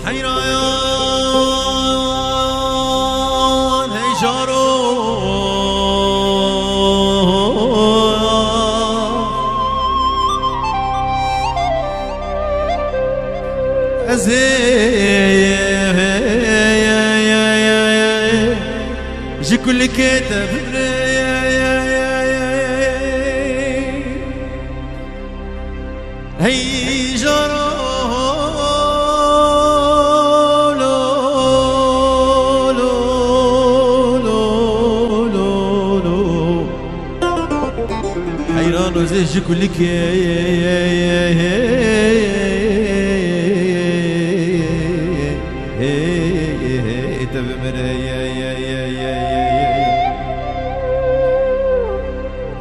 حيران هيجارو جي كل كتاب هي جرى حيران وزي كل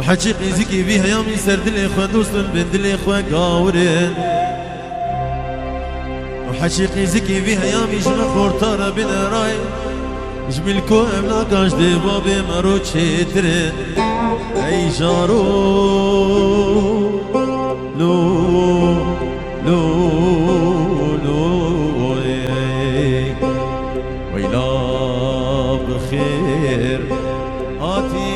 حقيقي زكي بيها يومي سرد الإخوة دوستن بند الإخوة قاورن وحقيقي زكي بيها يومي جنة خورتارة بين راي جميلكو املاكاش دي بابي مرو تشيترن اي جارو لو لو لو ويلا بخير آتي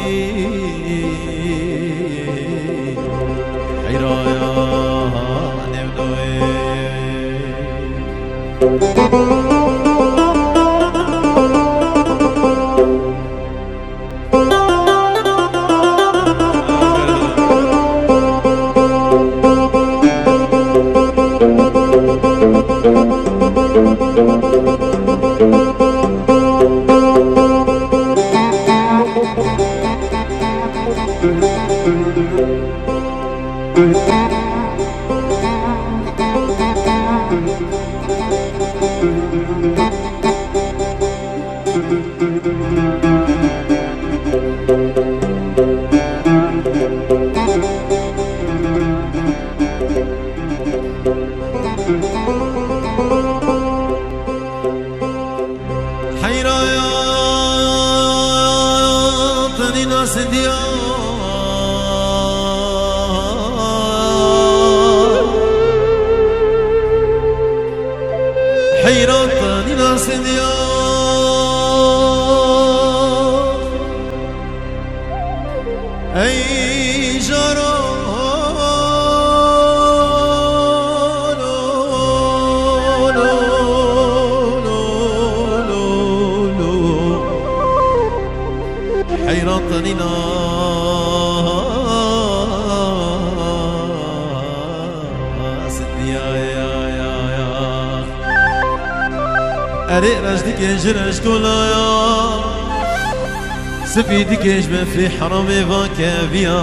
حيراني ناس ديار حيراني ناس ديار اي جرى حيراني ناس ديار أريق رجدك ينجرش كلايا سفيدك يجبن في حرامي فاكابيا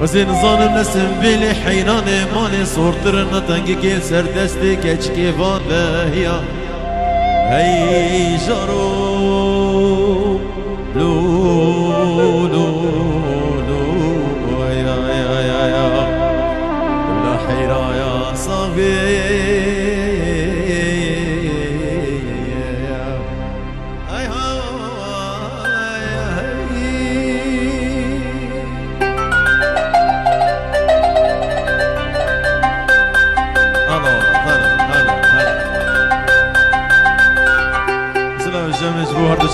وزين ظالم نسم بيلي حيراني مالي صور ترنا تنقيك سردستك اشكي فان باهيا هاي جارو لو لو لو يا يا يا يا لا حيرا يا صافي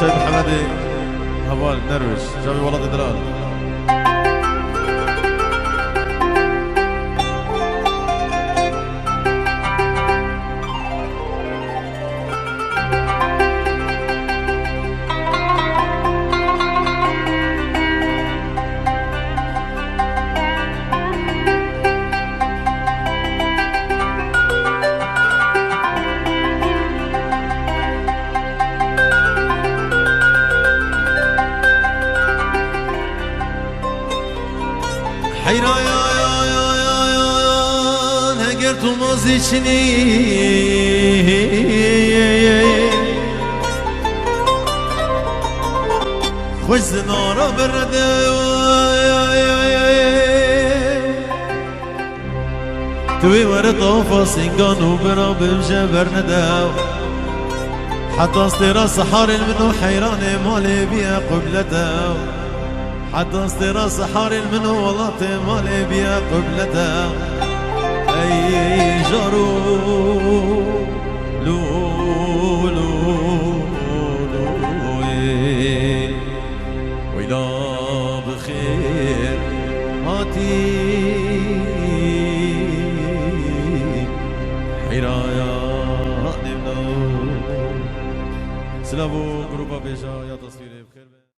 شايف حمادي هبال نروش شايف والله دلال حيران هجرت مازيشني خوش زنارا برده توی ورد آفا سنگانو برا بمشه برنده حتى استرا سحار منو حيران مالي بيا قبلته حتى استرا سحار من والله مالي بيا قبلته اي جرو لو لو ويلا بخير هاتي حرايا نمنو سلامو جروبا بيجا يا تصوير